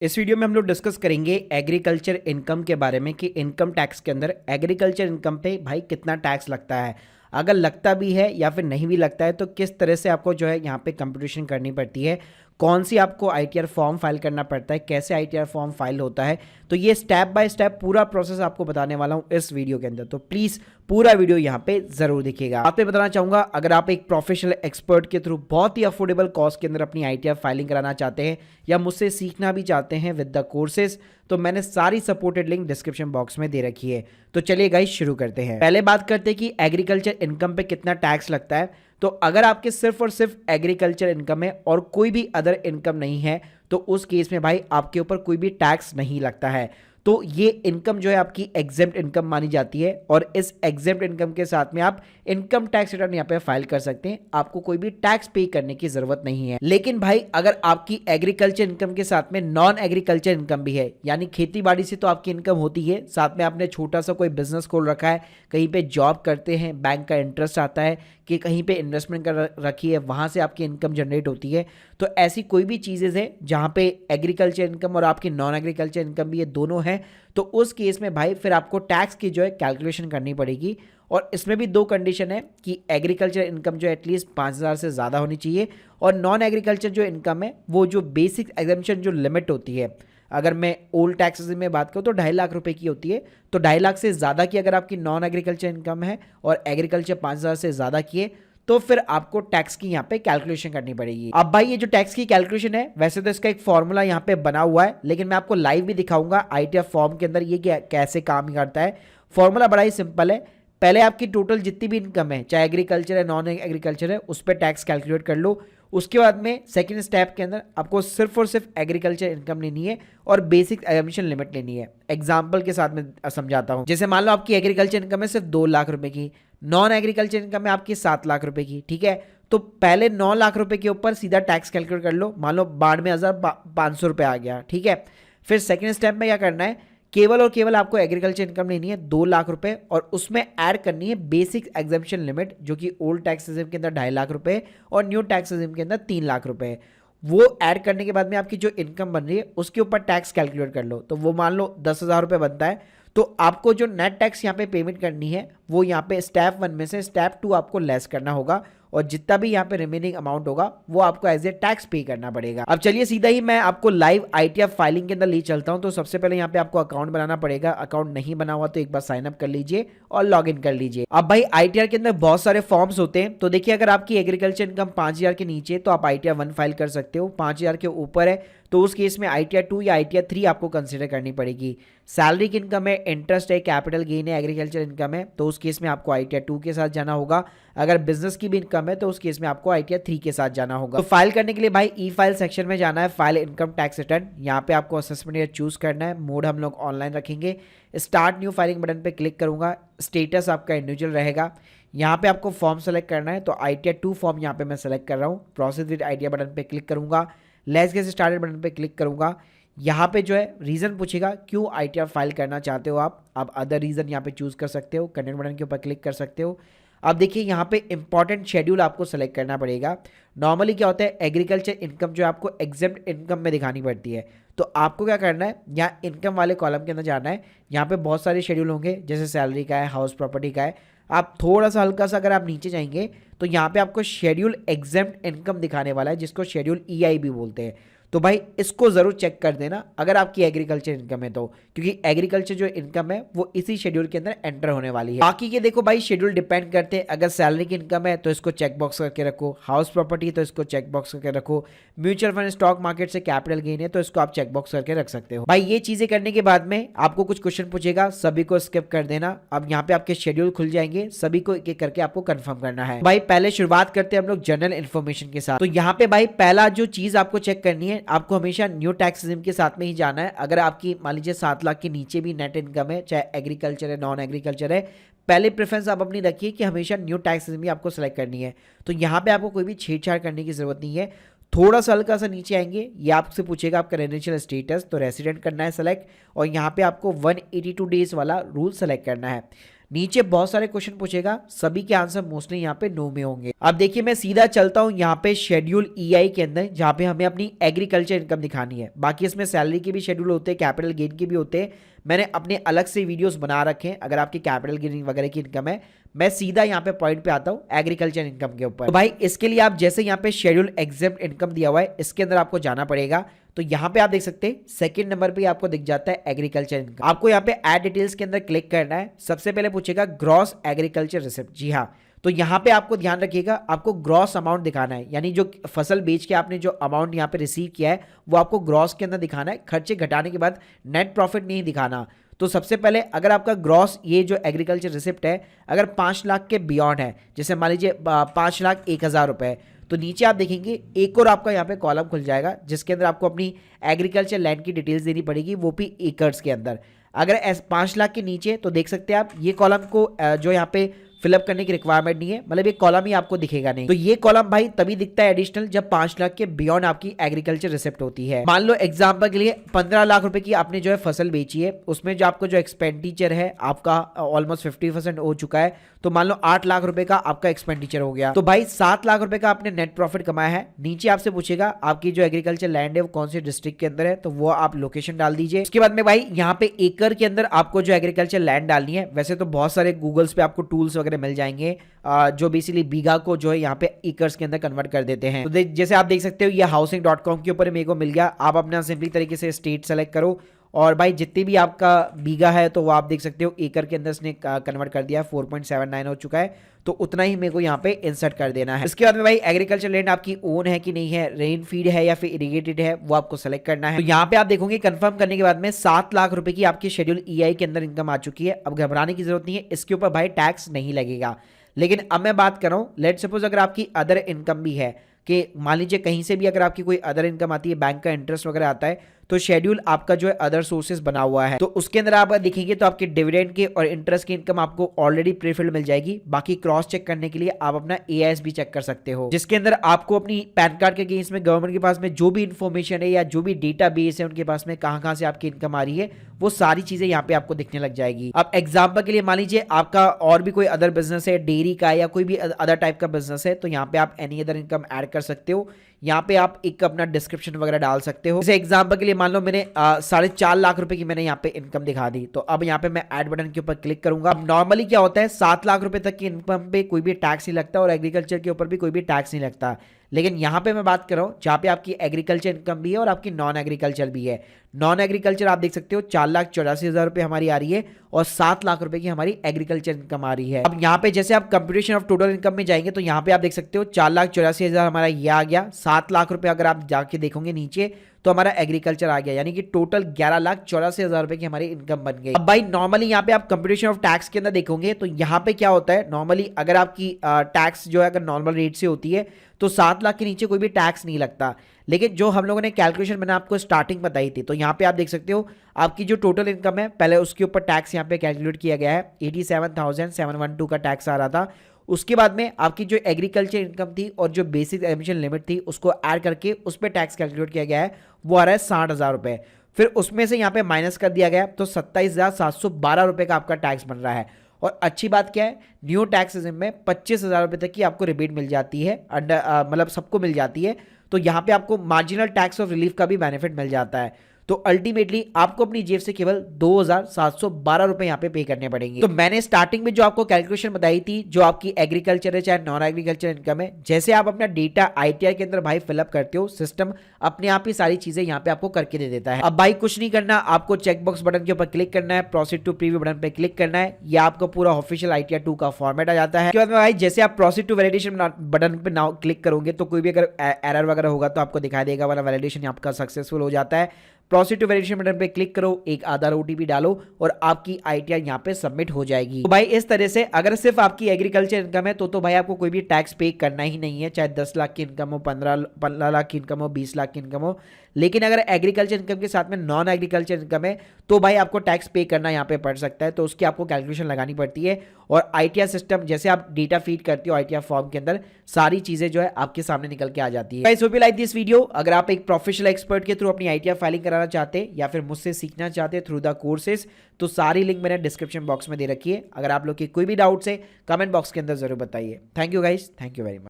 इस वीडियो में हम लोग डिस्कस करेंगे एग्रीकल्चर इनकम के बारे में कि इनकम टैक्स के अंदर एग्रीकल्चर इनकम पे भाई कितना टैक्स लगता है, अगर लगता भी है या फिर नहीं भी लगता है तो किस तरह से आपको जो है यहाँ पे कंप्यूटेशन करनी पड़ती है, कौन सी आपको आईटीआर फॉर्म फाइल करना पड़ता है, कैसे आईटीआर फॉर्म फाइल होता है। तो ये स्टेप बाय स्टेप पूरा प्रोसेस आपको बताने वाला हूँ इस वीडियो के अंदर, तो प्लीज़ पूरा वीडियो यहाँ पे जरूर देखिएगा। आपको बताना चाहूँगा, अगर आप एक प्रोफेशनल एक्सपर्ट के थ्रू बहुत ही अफोर्डेबल कॉस्ट के अंदर अपनी आईटीआर फाइलिंग कराना चाहते हैं या मुझसे सीखना भी चाहते हैं विद द कोर्सेज, तो मैंने सारी सपोर्टेड लिंक डिस्क्रिप्शन बॉक्स में दे रखी है। तो चलिए गाइस शुरू करते हैं। पहले बात करते हैं कि एग्रीकल्चर इनकम पे कितना टैक्स लगता है। तो अगर आपके सिर्फ और सिर्फ एग्रीकल्चर इनकम है और कोई भी अदर इनकम नहीं है तो उस केस में भाई आपके ऊपर कोई भी टैक्स नहीं लगता है। तो ये इनकम जो है आपकी एग्जेम्प्ट इनकम मानी जाती है और इस एग्जेम्प्ट इनकम के साथ में आप इनकम टैक्स रिटर्न यहाँ पे फाइल कर सकते हैं, आपको कोई भी टैक्स पे करने की जरूरत नहीं है। लेकिन भाई अगर आपकी एग्रीकल्चर इनकम के साथ में नॉन एग्रीकल्चर इनकम भी है, यानी खेती बाड़ी से तो आपकी इनकम होती है, साथ में आपने छोटा सा कोई बिजनेस खोल रखा है, कहीं पे जॉब करते हैं, बैंक का इंटरेस्ट आता है कि कहीं पे इन्वेस्टमेंट कर रखी है, वहां से आपकी इनकम जनरेट होती है। तो ऐसी कोई भी चीज़ें हैं जहाँ पे एग्रीकल्चर इनकम और आपकी नॉन एग्रीकल्चर इनकम भी ये दोनों हैं, तो उस केस में भाई फिर आपको टैक्स की जो है कैलकुलेशन करनी पड़ेगी। और इसमें भी दो कंडीशन है कि एग्रीकल्चर इनकम जो एटलीस्ट 5,000 से ज़्यादा होनी चाहिए और नॉन एग्रीकल्चर जो इनकम है वो जो बेसिक एग्जम्पशन जो लिमिट होती है, अगर मैं ओल्ड टैक्सेस में बात करूँ तो 2.5 लाख रुपए की होती है। तो 2.5 लाख से ज़्यादा की अगर आपकी नॉन एग्रीकल्चर इनकम है और एग्रीकल्चर 5,000 से ज़्यादा की है तो फिर आपको टैक्स की यहाँ पे कैलकुलेशन करनी पड़ेगी। अब भाई ये जो टैक्स की कैलकुलेशन है, वैसे तो इसका एक फॉर्मूला यहाँ पे बना हुआ है, लेकिन मैं आपको लाइव भी दिखाऊंगा आईटीआर फॉर्म के अंदर ये कैसे काम करता है। फॉर्मूला बड़ा ही सिंपल है। पहले आपकी टोटल जितनी भी इनकम है, चाहे एग्रीकल्चर है नॉन एग्रीकल्चर है, उस पर टैक्स कैलकुलेट कर लो। उसके बाद में सेकंड स्टेप के अंदर आपको सिर्फ और सिर्फ एग्रीकल्चर इनकम लेनी है और बेसिक एग्जम्पशन लिमिट लेनी है। एग्जांपल के साथ में समझाता हूं, जैसे मान लो आपकी एग्रीकल्चर इनकम है सिर्फ 2 लाख रुपए की, नॉन एग्रीकल्चर इनकम है आपकी 7 लाख रुपए की, ठीक है। तो पहले 9 लाख रुपए के ऊपर सीधा टैक्स कैलकुलेट कर लो, मान लो 92,500 रुपए आ गया, ठीक है। फिर सेकेंड स्टेप में क्या करना है, केवल और केवल आपको एग्रीकल्चर इनकम लेनी है 2 लाख रुपए और उसमें ऐड करनी है बेसिक एग्जम्पशन लिमिट जो कि ओल्ड टैक्स रिजिम के अंदर 2.5 लाख रुपए और न्यू टैक्स रिजिम के अंदर 3 लाख रुपए। वो ऐड करने के बाद में आपकी जो इनकम बन रही है उसके ऊपर टैक्स कैलकुलेट कर लो, तो वो मान लो 10,000 रुपए बनता है। तो आपको जो नेट टैक्स यहाँ पे पेमेंट करनी है वो यहाँ पे स्टेप 1 में से स्टेप 2 आपको लेस करना होगा और जितना भी यहाँ पे रिमेनिंग अमाउंट होगा वो आपको एज ए टैक्स पे करना पड़ेगा। अब चलिए सीधा ही मैं आपको लाइव आईटीआर फाइलिंग के अंदर ले चलता हूँ। तो सबसे पहले यहाँ पे आपको अकाउंट बनाना पड़ेगा, अकाउंट नहीं बना हुआ तो एक बार साइन अप कर लीजिए और लॉग इन कर लीजिए। अब भाई आईटीआर के अंदर बहुत सारे फॉर्म्स होते हैं, तो देखिए अगर आपकी एग्रीकल्चर इनकम 5,000 के नीचे तो आप आईटीआर 1 फाइल कर सकते हो, 5,000 के ऊपर है तो उस केस में आईटीआर 2 या आईटीआर 3 आपको कंसीडर करनी पड़ेगी। सैलरी की इनकम है, इंटरेस्ट है, कैपिटल गेन है, एग्रीकल्चर इनकम है, तो उस केस में आपको आईटीआर 2 के साथ जाना होगा। अगर बिजनेस की भी इनकम है तो उस केस में आपको आईटीआर 3 के साथ जाना होगा। तो फाइल करने के लिए भाई ई फाइल सेक्शन में जाना है, फाइल इनकम टैक्स रिटर्न, यहाँ पे आपको असेसमेंट ईयर चूज करना है, मोड हम लोग ऑनलाइन रखेंगे। स्टार्ट न्यू फाइलिंग बटन पे क्लिक करूंगा, स्टेटस आपका इंडिविजुअल रहेगा, यहाँ पे आपको फॉर्म सेलेक्ट करना है, तो आईटीआर 2 फॉर्म यहाँ पे मैं सेलेक्ट कर रहा हूँ। प्रोसेस विद आईटीआर बटन पे क्लिक करूंगा, लेट्स गेट स्टार्टेड बटन पे क्लिक करूंगा। यहाँ पे जो है रीजन पूछेगा क्यों आईटीआर फाइल करना चाहते हो आप अदर रीजन यहाँ पे चूज कर सकते हो, कंटेंट बटन के ऊपर क्लिक कर सकते हो। अब देखिए यहाँ पे इंपॉर्टेंट शेड्यूल आपको सेलेक्ट करना पड़ेगा। नॉर्मली क्या होता है, एग्रीकल्चर इनकम जो आपको एग्जेम्प्ट इनकम में दिखानी पड़ती है, तो आपको क्या करना है, यहाँ इनकम वाले कॉलम के अंदर जाना है। यहाँ पे बहुत सारे शेड्यूल होंगे, जैसे सैलरी का है, हाउस प्रॉपर्टी का है। आप थोड़ा सा हल्का सा अगर आप नीचे जाएंगे तो यहाँ पे आपको शेड्यूल एग्जेम्प्ट इनकम दिखाने वाला है, जिसको शेड्यूल ईआई भी बोलते हैं। तो भाई इसको जरूर चेक कर देना अगर आपकी एग्रीकल्चर इनकम है तो, क्योंकि एग्रीकल्चर जो इनकम है वो इसी शेड्यूल के अंदर एंटर होने वाली है। बाकी के देखो भाई शेड्यूल डिपेंड करते हैं, अगर सैलरी की इनकम है तो इसको चेक बॉक्स करके रखो, हाउस प्रॉपर्टी तो इसको चेक बॉक्स करके रखो, म्यूचुअल फंड स्टॉक मार्केट से कैपिटल गेन है तो इसको आप चेक बॉक्स करके रख सकते हो। भाई ये चीजें करने के बाद में आपको कुछ क्वेश्चन पूछेगा, सभी को स्किप कर देना। अब यहाँ पे आपके शेड्यूल खुल जाएंगे, सभी को एक एक करके आपको कंफर्म करना है। भाई पहले शुरुआत करते हैं हम लोग जनरल इन्फॉर्मेशन के साथ। तो यहाँ पे भाई पहला जो चीज आपको चेक करनी है, आपको हमेशा न्यू टैक्स रिजिम के साथ में ही जाना है। अगर आपकी मान लीजिए 7 लाख के नीचे भी नेट इनकम है, चाहे एग्रीकल्चर है नॉन एग्रीकल्चर है, पहले प्रेफरेंस आप अपनी रखिए कि हमेशा न्यू टैक्स रिजिम ही आपको सेलेक्ट करनी है। तो यहाँ पे आपको कोई भी छेड़छाड़ करने की जरूरत नहीं है। थोड़ा सा हल्का सा नीचे आएंगे, ये आपसे पूछेगा आपका रेजिडेंशियल स्टेटस, तो रेसिडेंट करना है सेलेक्ट और यहाँ पे आपको 182 डेज वाला रूल सेलेक्ट करना है। नीचे बहुत सारे क्वेश्चन पूछेगा, सभी के आंसर मोस्टली यहाँ पे नो में होंगे। अब देखिए मैं सीधा चलता हूँ यहाँ पे शेड्यूल ईआई के अंदर, जहाँ पे हमें अपनी एग्रीकल्चर इनकम दिखानी है। बाकी इसमें सैलरी के भी शेड्यूल होते हैं, कैपिटल गेन के भी होते हैं, मैंने अपने अलग से वीडियोस बना रखे हैं। अगर आपकी कैपिटल गेन वगैरह की इनकम है, मैं सीधा यहाँ पे पॉइंट पे आता हूँ एग्रीकल्चर इनकम के ऊपर। तो भाई इसके लिए आप जैसे यहाँ पे शेड्यूल एग्जेम्प्ट इनकम दिया हुआ है, इसके अंदर आपको जाना पड़ेगा। तो यहाँ पे आप देख सकते हैं सेकंड नंबर पे आपको दिख जाता है एग्रीकल्चर इनकम। आपको यहाँ पे ऐड डिटेल्स के अंदर क्लिक करना है। सबसे पहले पूछेगा ग्रॉस एग्रीकल्चर रिसिप्ट। जी हाँ, तो यहाँ पे आपको ध्यान रखिएगा, आपको ग्रॉस अमाउंट दिखाना है, यानी जो फसल बेच के आपने जो अमाउंट यहाँ पे रिसीव किया है वो आपको ग्रॉस के अंदर दिखाना है, खर्चे घटाने के बाद नेट प्रॉफिट नहीं दिखाना। तो सबसे पहले अगर आपका ग्रॉस ये जो एग्रीकल्चर रिसिप्ट है अगर 5 लाख के बियॉन्ड है, जैसे मान लीजिए 5,01,000 रुपए, तो नीचे आप देखेंगे एक और आपका यहाँ पे कॉलम खुल जाएगा जिसके अंदर आपको अपनी एग्रीकल्चर लैंड की डिटेल्स देनी पड़ेगी, वो भी एकर्स के अंदर। अगर 5 लाख के नीचे तो देख सकते हैं आप ये कॉलम को जो यहाँ पे फिलअप करने की रिक्वायरमेंट नहीं है, मतलब ये कॉलम ही आपको दिखेगा नहीं। तो ये कॉलम भाई तभी दिखता है एडिशनल जब 5 लाख के बियॉन्ड आपकी एग्रीकल्चर रिसिप्ट होती है। मान लो एग्जांपल के लिए 15 लाख रुपए की आपने जो है फसल बेची है, उसमें जो आपको जो एक्सपेंडिचर है आपका ऑलमोस्ट 50% हो चुका है, तो मान लो 8 लाख रुपए का आपका एक्सपेंडिचर हो गया, तो भाई 7 लाख रुपए का आपने नेट प्रॉफिट कमाया है। नीचे आपसे पूछेगा आपकी जो एग्रीकल्चर लैंड है वो कौन से डिस्ट्रिक्ट के अंदर है, तो वो आप लोकेशन डाल दीजिए। उसके बाद में भाई यहाँ पे एकड़ के अंदर आपको जो एग्रीकल्चर लैंड डालनी है। वैसे तो बहुत सारे गूगल्स पे आपको टूल्स वगैरह मिल जाएंगे जो बेसिकली बीघा को जो है यहाँ पे एकर्स के अंदर कन्वर्ट कर देते हैं। तो जैसे आप देख सकते हो ये housing.com के ऊपर मेरे को मिल गया। आप अपना सिंपली तरीके से स्टेट सेलेक्ट करो और भाई जितनी भी आपका बीघा है तो वो आप देख सकते हो एकड़ के अंदर इसने कन्वर्ट कर दिया, 4.79 हो चुका है, तो उतना ही मेरे को यहाँ पे इंसर्ट कर देना है। इसके बाद में भाई एग्रीकल्चर लैंड आपकी ओन है कि नहीं है, रेन फीड है या फिर इरिगेटेड है, वो आपको सेलेक्ट करना है। तो यहाँ पे आप देखोगे कंफर्म करने के बाद में 7 लाख रुपए की आपकी शेड्यूल ईआई के अंदर इनकम आ चुकी है। अब घबराने की जरूरत नहीं है, इसके ऊपर भाई टैक्स नहीं लगेगा। लेकिन अब मैं बात कर रहा हूँ, लेट सपोज अगर आपकी अदर इनकम भी है, कि मान लीजिए कहीं से भी अगर आपकी कोई अदर इनकम आती है, बैंक का इंटरेस्ट वगैरह आता है, तो शेड्यूल आपका जो है अदर सोर्सेज बना हुआ है, तो उसके अंदर आप देखेंगे तो आपके डिविडेंड के और इंटरेस्ट की इनकम आपको ऑलरेडी प्रीफिल्ड मिल जाएगी। बाकी क्रॉस चेक करने के लिए आप अपना एआईएस भी चेक कर सकते हो, जिसके अंदर आपको अपनी पैन कार्ड के अगेंस्ट में गवर्नमेंट के पास में जो भी इंफॉर्मेशन है या जो भी डेटा बेस है उनके पास में कहां से आपकी इनकम आ रही है, वो सारी चीजें यहाँ पे आपको दिखने लग जाएगी। अब एग्जाम्पल के लिए मान लीजिए आपका और भी कोई अदर बिजनेस है, डेयरी का या कोई भी अदर टाइप का बिजनेस है, तो यहाँ पे आप एनी अदर इनकम ऐड कर सकते हो। यहाँ पे आप एक अपना डिस्क्रिप्शन वगैरह डाल सकते हो। जैसे एग्जांपल के लिए मान लो मैंने 4.5 लाख रुपए की मैंने यहाँ पे इनकम दिखा दी, तो अब यहाँ पे मैं ऐड बटन के ऊपर क्लिक करूंगा। अब नॉर्मली क्या होता है 7 लाख रुपए तक की इनकम पे कोई भी टैक्स नहीं लगता और एग्रीकल्चर के ऊपर भी कोई भी टैक्स नहीं लगता। लेकिन यहाँ पे मैं बात कर रहा हूँ जहाँ पे आपकी एग्रीकल्चर इनकम भी है और आपकी नॉन एग्रीकल्चर भी है। नॉन एग्रीकल्चर आप देख सकते हो 4,84,000 रुपए हमारी आ रही है और 7 लाख रुपए की हमारी एग्रीकल्चर इनकम आ रही है। अब यहाँ पे जैसे आप कंप्यूटेशन ऑफ टोटल इनकम में जाएंगे तो यहाँ पे आप देख सकते हो 4,84,000 हमारा ये आ गया। 7 लाख रुपए अगर आप जाके देखोगे नीचे तो हमारा एग्रीकल्चर आ गया, यानी कि टोटल 11,84,000 रुपए की हमारी इनकम बन गई। अब भाई नॉर्मली यहाँ पे आप कंप्यूटेशन ऑफ टैक्स के अंदर देखोगे तो यहाँ पे क्या होता है, नॉर्मली अगर आपकी टैक्स जो है अगर नॉर्मल रेट से होती है तो 7 लाख के नीचे कोई भी टैक्स नहीं लगता। लेकिन जो हम लोगों ने कैलकुलेशन मैंने आपको स्टार्टिंग बताई थी, तो यहाँ पे आप देख सकते हो आपकी जो टोटल इनकम है पहले उसके ऊपर टैक्स यहाँ पे कैलकुलेट किया गया है, 87,712 का टैक्स आ रहा था। उसके बाद में आपकी जो एग्रीकल्चर इनकम थी और जो बेसिक एडमिशन लिमिट थी उसको ऐड करके उस पर टैक्स कैलकुलेट किया गया है, वो आ रहा है 60,000 रुपये। फिर उसमें से यहाँ पे माइनस कर दिया गया तो 27,712 रुपये का आपका टैक्स बन रहा है। और अच्छी बात क्या है, न्यू टैक्स सिस्टम में 25,000 रुपये तक की आपको रिबेट मिल जाती है, अंडर मतलब सबको मिल जाती है। तो यहाँ पे आपको मार्जिनल टैक्स ऑफ रिलीफ का भी बेनिफिट मिल जाता है। तो अल्टीमेटली आपको अपनी जेब से केवल 2,712 रुपए यहाँ पे पे करने पड़ेंगे। तो मैंने स्टार्टिंग में जो आपको कैलकुलेशन बताई थी, जो आपकी एग्रीकल्चर है चाहे नॉन एग्रीकल्चर इनकम है, जैसे आप अपना डेटा आईटीआर के अंदर भाई फिलअप करते हो, सिस्टम अपने आप ही सारी चीजें यहाँ पे आपको करके दे देता है। अब भाई कुछ नहीं करना, आपको चेकबॉक्स बटन के ऊपर क्लिक करना है, प्रोसीड टू प्रीव्यू बटन पे क्लिक करना है, ये आपको पूरा ऑफिशियल आईटीआर 2 का फॉर्मेट आ जाता है। उसके बाद में भाई जैसे आप प्रोसीड टू वैलिडेशन बटन पे नाउ क्लिक करोगे तो कोई भी अगर एरर वगैरह होगा तो आपको दिखाई देगा, वाला वैलिडेशन आपका सक्सेसफुल हो जाता है। प्रोसीड टू वैलिडेशन बटन पे क्लिक करो, एक आधार ओटीपी डालो और आपकी आईटीआर यहाँ पे सबमिट हो जाएगी। तो भाई इस तरह से अगर सिर्फ आपकी एग्रीकल्चर इनकम है तो भाई आपको कोई भी टैक्स पे करना ही नहीं है, चाहे 10 लाख की इनकम हो, 15 लाख की इनकम हो, 20 लाख की इनकम हो। लेकिन अगर एग्रीकल्चर इनकम के साथ में नॉन एग्रीकल्चर इनकम है तो भाई आपको टैक्स पे करना यहाँ पे पड़ सकता है, तो उसकी आपको कैलकुलेशन लगानी पड़ती है। और आईटीआर सिस्टम जैसे आप डेटा फीड करते हो आईटीआर फॉर्म के अंदर, सारी चीजें जो है आपके सामने निकल के आ जाती है। Guys hope you like this video. अगर आप एक प्रोफेशनल एक्सपर्ट के थ्रू अपनी आईटीआर फाइलिंग कराना कराना चाहते या फिर मुझसे सीखना चाहते थ्रू द कोर्सेज, तो सारी लिंक मैंने डिस्क्रिप्शन बॉक्स में दे रखी है। अगर आप लोग की कोई भी डाउट्स है कमेंट बॉक्स के अंदर जरूर बताइए। Thank you guys, thank you very much.